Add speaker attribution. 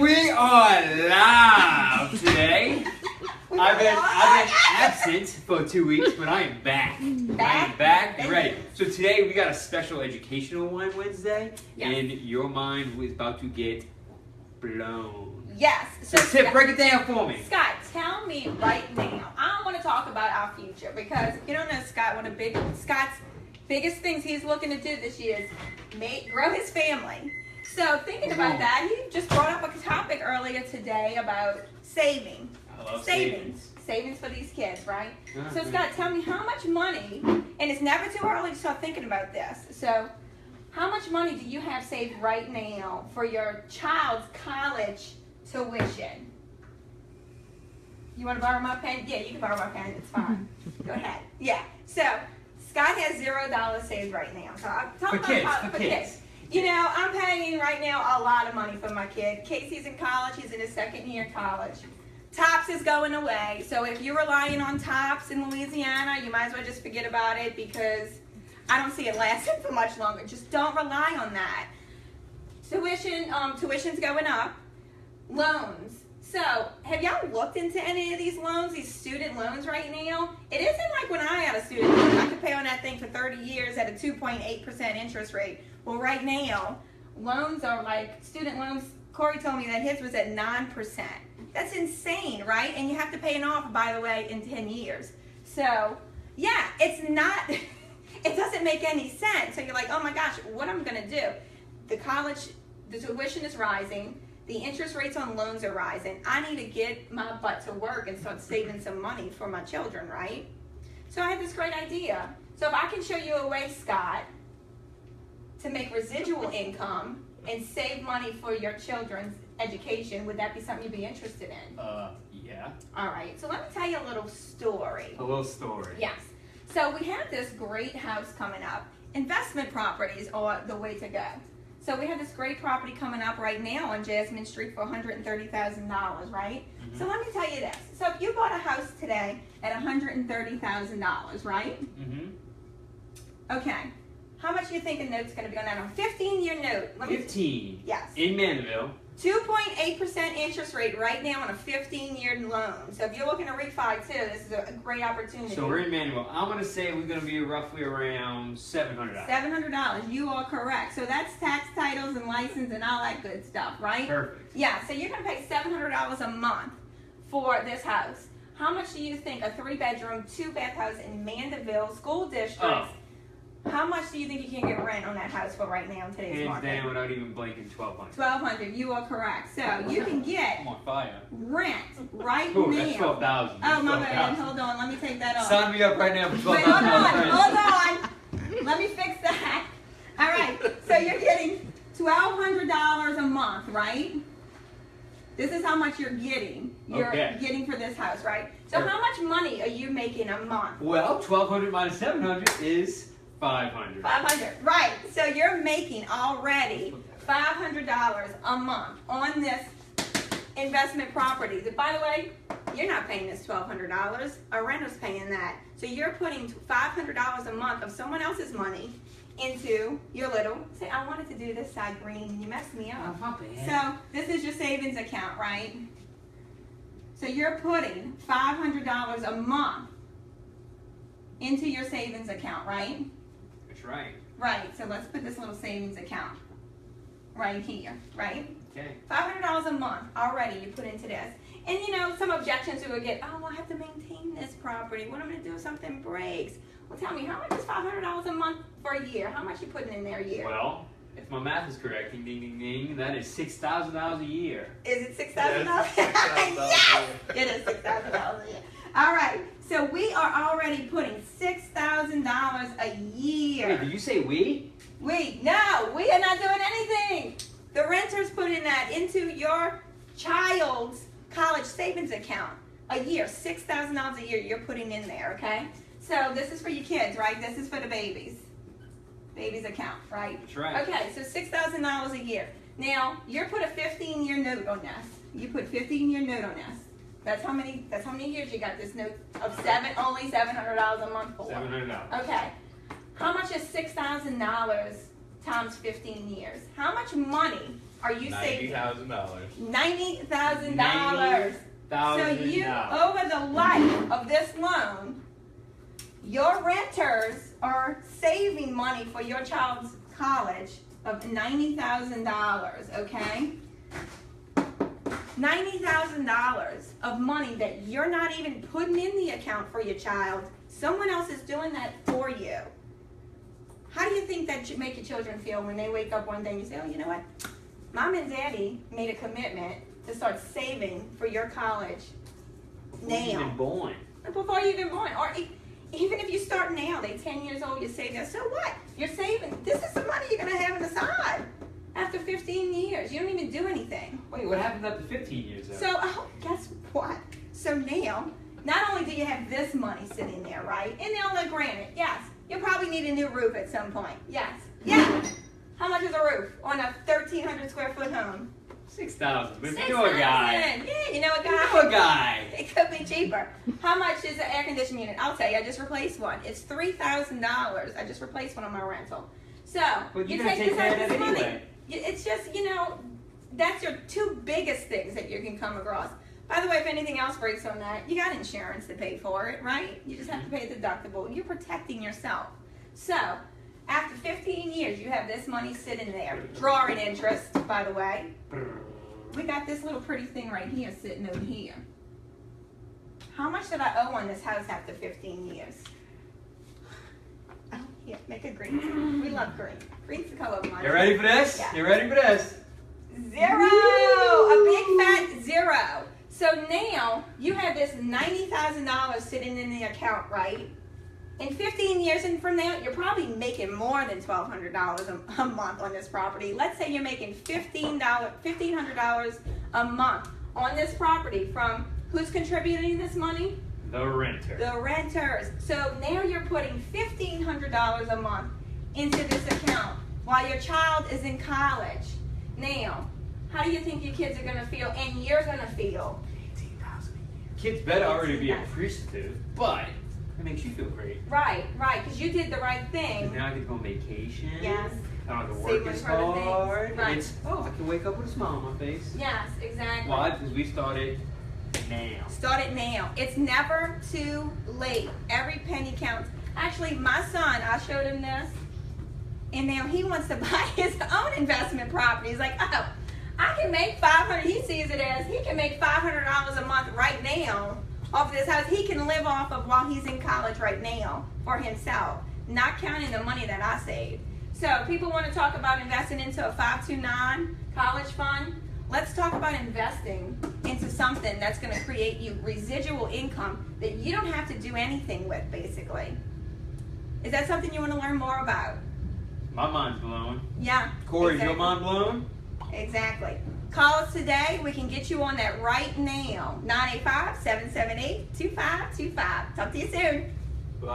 Speaker 1: And we are live today. I've been absent for 2 weeks, but I am back. I am back and ready. So today we got a special educational one Wednesday, and your mind was about to get blown.
Speaker 2: Yes.
Speaker 1: So Tiff, break it down for me.
Speaker 2: Scott, tell me right now. I want to talk about our future because if you don't know Scott, Scott's biggest things he's looking to do this year is grow his family. So thinking about that, he just brought up a topic earlier today about saving.
Speaker 1: I love
Speaker 2: Savings for these kids, right? So Scott, tell me how much money, and it's never too early to start thinking about this. So how much money do you have saved right now for your child's college tuition? You want to borrow my pen? Yeah, you can borrow my pen. It's fine. Go ahead. Yeah. So Scott has $0 saved right now. So I'm talking about kids. You know, I'm paying right now a lot of money for my kid. Casey's in college. He's in his second year of college. TOPS is going away. So if you're relying on TOPS in Louisiana, you might as well just forget about it because I don't see it lasting for much longer. Just don't rely on that. Tuition's going up. Loans. So have y'all looked into any of these loans, these student loans right now? It isn't like when I had a student loan. I could pay on that thing for 30 years at a 2.8% interest rate. Well, right now, loans are like, student loans, Corey told me that his was at 9%. That's insane, right? And you have to pay it off, by the way, in 10 years. So, yeah, it's not, it doesn't make any sense. So you're like, oh my gosh, what am I going to do? The tuition is rising. The interest rates on loans are rising. I need to get my butt to work and start saving some money for my children, right? So I had this great idea. So if I can show you a way, Scott, to make residual income and save money for your children's education, would that be something you'd be interested in?
Speaker 1: Yeah.
Speaker 2: All right, so let me tell you a little story.
Speaker 1: A little story.
Speaker 2: Yes. So we have this great house coming up. Investment properties are the way to go. So we have this great property coming up right now on Jasmine Street for $130,000, right? Mm-hmm. So let me tell you this. So if you bought a house today at $130,000, right? Mm-hmm. Okay. How much do you think a note's going to be on that? On a 15-year note.
Speaker 1: 15?
Speaker 2: Yes.
Speaker 1: In Mandeville.
Speaker 2: 2.8% interest rate right now on a 15-year loan. So if you're looking to refi too, this is a great opportunity.
Speaker 1: So we're in Mandeville. I'm going to say we're going to be roughly around $700.
Speaker 2: $700. You are correct. So that's tax titles and license and all that good stuff, right?
Speaker 1: Perfect.
Speaker 2: Yeah. So you're going to pay $700 a month for this house. How much do you think a 3-bedroom, 2-bath house in Mandeville school district? How much do you think you can get rent on that house for right now in today's market?
Speaker 1: Hands down, without even blinking, $1,200.
Speaker 2: $1,200. You are correct. So you can get
Speaker 1: I'm on fire.
Speaker 2: Rent right
Speaker 1: Ooh,
Speaker 2: now.
Speaker 1: that's $12,000.
Speaker 2: Oh my bad. Hold on. Let me take that off.
Speaker 1: Sign me up right now for $12,000.
Speaker 2: Wait, hold on. Let me fix that. All right. So you're getting $1,200 a month, right? This is how much you're getting. You're getting for this house, right? So how much money are you making a month?
Speaker 1: Well, $1,200 minus $700 is $500.
Speaker 2: $500, right. So you're making already $500 a month on this investment property. By the way, you're not paying this $1,200. A renter's paying that. So you're putting $500 a month of someone else's money into your little, say, I wanted to do this side green, and you messed me up.
Speaker 1: Oh, my bad.
Speaker 2: So this is your savings account, right? So you're putting $500 a month into your savings account, right?
Speaker 1: That's right.
Speaker 2: Right, so let's put this little savings account right here, right?
Speaker 1: Okay.
Speaker 2: $500 a month already you put into this. And you know, some objections we would get, oh, I have to maintain this property. What am I going to do if something breaks? Well, tell me, how much is $500 a month for a year? How much you putting in there a year?
Speaker 1: Well, if my math is correct, ding, ding, ding, ding, that is $6,000 a year.
Speaker 2: Is it $6,000? Yes! It is $6,000 a year. All right, so we are already putting $6,000 a year.
Speaker 1: Wait, did you say we?
Speaker 2: No, we are not doing anything. The renter's putting that into your child's college savings account a year. $6,000 a year you're putting in there, okay? So this is for your kids, right? This is for the babies. Baby's account, right?
Speaker 1: That's right.
Speaker 2: Okay, so $6,000 a year. Now, you put a 15-year note on this. You put 15-year note on this. That's how many years you got this note of only $700 a month for?
Speaker 1: $700.
Speaker 2: Okay. How much is $6,000 times 15 years? How much money are you saving?
Speaker 3: $90,000.
Speaker 2: $90,000. So you, over the life of this loan, your renters are saving money for your child's college of $90,000, okay? $90,000 of money that you're not even putting in the account for your child. Someone else is doing that for you. How do you think that should make your children feel when they wake up one day and you say, oh, you know what? Mom and Daddy made a commitment to start saving for your college now.
Speaker 1: Before you're even born.
Speaker 2: Before you're even born. Or even if you start now, they're 10 years old, you save that. So what? You're saving. This is the money you're going to have on the side after 15 years. You don't even do anything.
Speaker 1: Wait, what happens after 15 years though?
Speaker 2: So, guess what? So now, not only do you have this money sitting there, right? And now, look, granted, yes, you'll probably need a new roof at some point. Yes. Yeah. How much is a roof on a 1,300 square foot home?
Speaker 1: 6,000. But if you know a guy.
Speaker 2: Yeah, you know a guy.
Speaker 1: You know a guy.
Speaker 2: It could be cheaper. How much is an air conditioning unit? I'll tell you, I just replaced one. It's $3,000. I just replaced one on my rental. So,
Speaker 1: But
Speaker 2: you
Speaker 1: you're gonna
Speaker 2: take
Speaker 1: take
Speaker 2: this
Speaker 1: care
Speaker 2: out
Speaker 1: of
Speaker 2: this
Speaker 1: that
Speaker 2: money.
Speaker 1: anyway.
Speaker 2: It's just, that's your two biggest things that you can come across. By the way, if anything else breaks on that, you got insurance to pay for it, right? You just have to pay a deductible. You're protecting yourself. So, after 15 years, you have this money sitting there, drawing interest, by the way. We got this little pretty thing right here sitting over here. How much did I owe on this house after 15 years? Oh, here, make a green. We love green. Green's the color of mine.
Speaker 1: You ready for this?
Speaker 2: Yeah.
Speaker 1: You ready for this?
Speaker 2: Zero! A big fat zero. So now, you have this $90,000 sitting in the account, right? In 15 years and from now, you're probably making more than $1,200 a month on this property. Let's say you're making $1,500 a month on this property from who's contributing this money?
Speaker 1: The renter.
Speaker 2: The renters. So now you're putting $1,500 a month into this account while your child is in college. Now, how do you think your kids are going to feel and you're going to feel?
Speaker 1: $18,000 a year. Kids better already be appreciative, but it makes you feel great.
Speaker 2: Right, because you did the right thing.
Speaker 1: Now I can go on vacation.
Speaker 2: Yes.
Speaker 1: I don't have to
Speaker 2: Save
Speaker 1: work
Speaker 2: money
Speaker 1: as
Speaker 2: for other things.
Speaker 1: hard.
Speaker 2: Right.
Speaker 1: It's, I can wake up with a smile on my face.
Speaker 2: Yes, exactly.
Speaker 1: Why? Because we started now.
Speaker 2: Start it now. It's never too late. Every penny counts. Actually, my son, I showed him this, and now he wants to buy his own investment property. He's like, oh, I can make $500. He sees it as he can make $500 a month right now off of this house. He can live off of while he's in college right now for himself, not counting the money that I saved. So people want to talk about investing into a 529 college fund. Let's talk about investing into something that's going to create you residual income that you don't have to do anything with, basically. Is that something you want to learn more about?
Speaker 1: My mind's blown.
Speaker 2: Yeah.
Speaker 1: Corey,
Speaker 2: exactly.
Speaker 1: is your mind blown?
Speaker 2: Exactly. Call us today. We can get you on that right now. 985-778-2525. Talk to you soon.
Speaker 3: Bye.